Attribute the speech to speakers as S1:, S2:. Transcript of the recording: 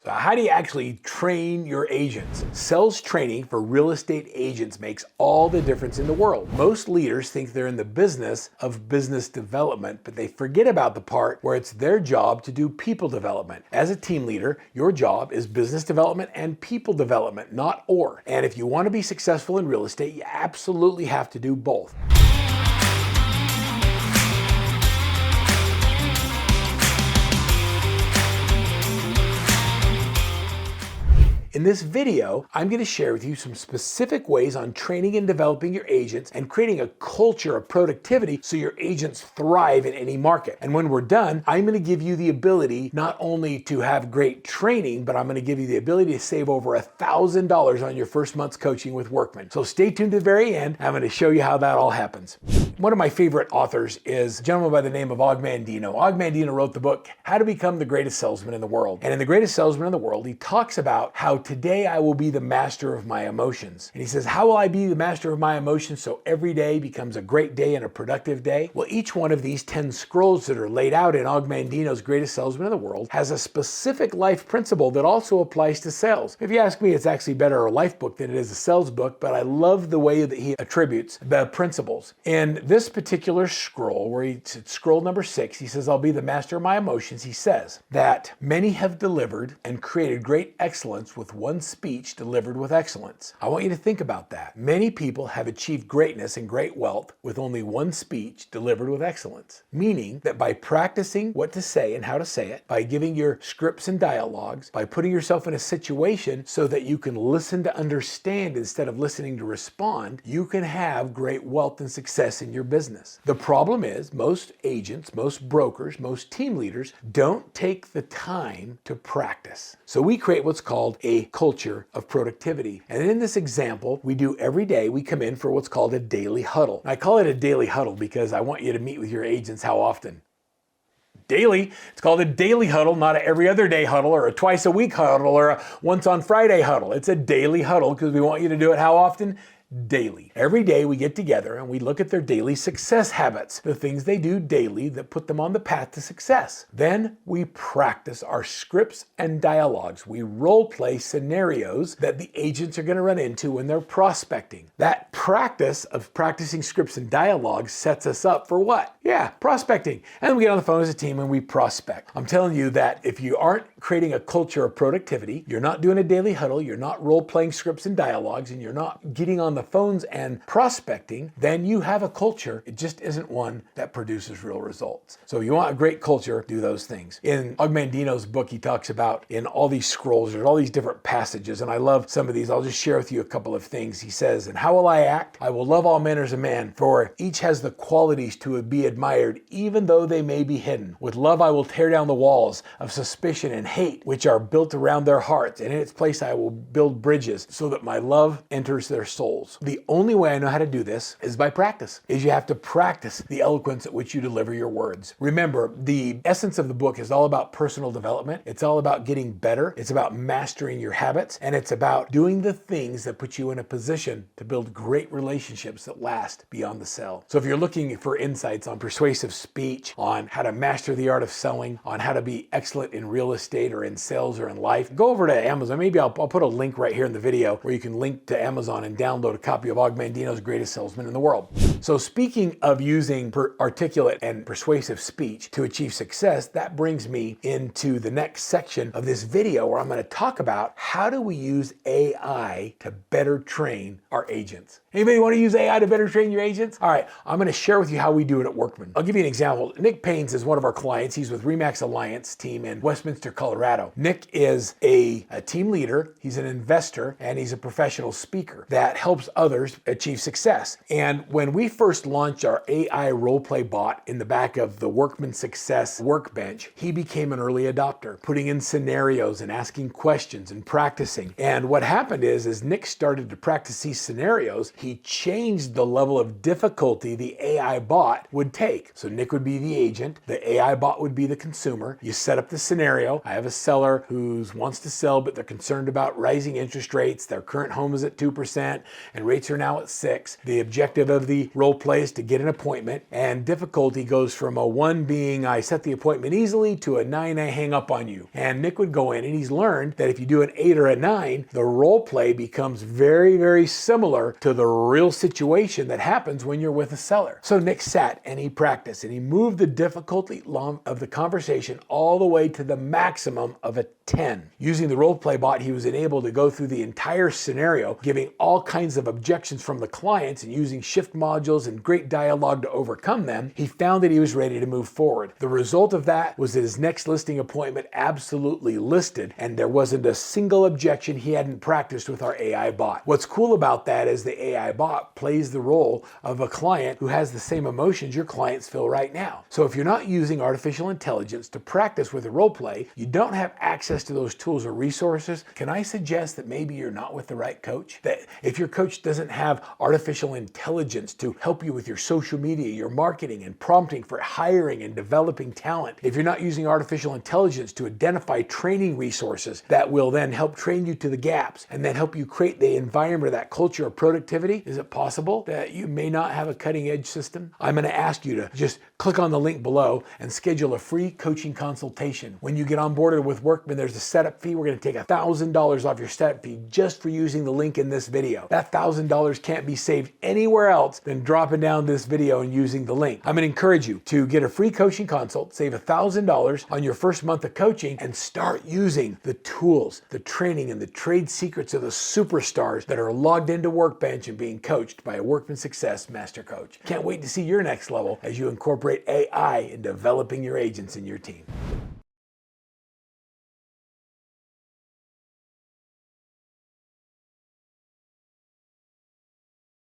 S1: How do you actually train your agents? Sales training for real estate agents makes all the difference in the world. Most leaders think they're in the business of business development, but they forget about the part where it's their job to do people development. As a team leader, your job is business development and people development, not or. And if you want to be successful in real estate, you absolutely have to do both. In this video, I'm going to share with you some specific ways on training and developing your agents and creating a culture of productivity so your agents thrive in any market. And when we're done, I'm going to give you the ability not only to have great training, but I'm going to give you the ability to save over $1,000 on your first month's coaching with Workman. So stay tuned to the very end. I'm going to show you how that all happens. One of my favorite authors is a gentleman by the name of Mandino. Mandino wrote the book, How to Become the Greatest Salesman in the World. And in The Greatest Salesman in the World, he talks about how today I will be the master of my emotions. And he says, how will I be the master of my emotions so every day becomes a great day and a productive day? Well, each one of these 10 scrolls that are laid out in Mandino's Greatest Salesman in the World has a specific life principle that also applies to sales. If you ask me, it's actually better a life book than it is a sales book, but I love the way that he attributes the principles. In this particular scroll, where it's scroll number 6, he says, I'll be the master of my emotions. He says that many have delivered and created great excellence with one speech delivered with excellence. I want you to think about that. Many people have achieved greatness and great wealth with only one speech delivered with excellence. Meaning that by practicing what to say and how to say it, by giving your scripts and dialogues, by putting yourself in a situation so that you can listen to understand instead of listening to respond, you can have great wealth and success in your business. The problem is most agents, most brokers, most team leaders don't take the time to practice. So we create what's called a culture of productivity. And in this example, we do every day, we come in for what's called a daily huddle. And I call it a daily huddle because I want you to meet with your agents how often? Daily. It's called a daily huddle, not an every other day huddle or a twice a week huddle or a once on Friday huddle. It's a daily huddle because we want you to do it how often? Daily. Every day we get together and we look at their daily success habits, the things they do daily that put them on the path to success. Then we practice our scripts and dialogues. We role play scenarios that the agents are going to run into when they're prospecting. That practice of practicing scripts and dialogues sets us up for what? Yeah, prospecting. And we get on the phone as a team and we prospect. I'm telling you that if you aren't creating a culture of productivity, you're not doing a daily huddle, you're not role playing scripts and dialogues, and you're not getting on the phones and prospecting, then you have a culture. It just isn't one that produces real results. So you want a great culture, do those things. In Mandino's book, he talks about in all these scrolls, there's all these different passages, and I love some of these. I'll just share with you a couple of things. He says, and how will I act? I will love all men as a man, for each has the qualities to be admired, even though they may be hidden. With love, I will tear down the walls of suspicion and hate, which are built around their hearts, and in its place I will build bridges so that my love enters their souls. The only way I know how to do this is by practice, is you have to practice the eloquence at which you deliver your words. Remember, the essence of the book is all about personal development. It's all about getting better. It's about mastering your habits, and it's about doing the things that put you in a position to build great relationships that last beyond the sell. So if you're looking for insights on persuasive speech, on how to master the art of selling, on how to be excellent in real estate or in sales or in life, go over to Amazon. Maybe I'll put a link right here in the video where you can link to Amazon and download a copy of Mandino's Greatest Salesman in the World. So speaking of using articulate and persuasive speech to achieve success, that brings me into the next section of this video where I'm going to talk about how do we use AI to better train our agents. Anybody want to use AI to better train your agents? All right, I'm going to share with you how we do it at Workman. I'll give you an example. Nick Paynes is one of our clients. He's with Remax Alliance team in Westminster, Colorado. Nick is a team leader, he's an investor, and he's a professional speaker that helps others achieve success. And when we first launched our AI roleplay bot in the back of the Workman Success workbench, he became an early adopter, putting in scenarios and asking questions and practicing. And what happened is Nick started to practice these scenarios, he he changed the level of difficulty the AI bot would take. So Nick would be the agent, the AI bot would be the consumer. You set up the scenario. I have a seller who wants to sell, but they're concerned about rising interest rates. Their current home is at 2% and rates are now at 6%. The objective of the role play is to get an appointment, and difficulty goes from a 1 being I set the appointment easily to a 9 I hang up on you. And Nick would go in and he's learned that if you do an 8 or a 9, the role play becomes very, very similar to the real situation that happens when you're with a seller. So Nick sat and he practiced and he moved the difficulty of the conversation all the way to the maximum of a 10. Using the role play bot, he was able to go through the entire scenario, giving all kinds of objections from the clients and using shift modules and great dialogue to overcome them. He found that he was ready to move forward. The result of that was that his next listing appointment absolutely listed, and there wasn't a single objection he hadn't practiced with our AI bot. What's cool about that is the AI bot plays the role of a client who has the same emotions your clients feel right now. So if you're not using artificial intelligence to practice with a role play, you don't have access to those tools or resources, can I suggest that maybe you're not with the right coach? That if your coach doesn't have artificial intelligence to help you with your social media, your marketing and prompting for hiring and developing talent, if you're not using artificial intelligence to identify training resources that will then help train you to the gaps and then help you create the environment, that culture of productivity, is it possible that you may not have a cutting edge system? I'm going to ask you to just click on the link below and schedule a free coaching consultation. When you get onboarded with Workman, there's a setup fee. We're going to take $1,000 off your setup fee just for using the link in this video. That $1,000 can't be saved anywhere else than dropping down this video and using the link. I'm going to encourage you to get a free coaching consult, save $1,000 on your first month of coaching, and start using the tools, the training, and the trade secrets of the superstars that are logged into Workbench and being coached by a Workman Success Master Coach. Can't wait to see your next level as you incorporate AI in developing your agents and your team.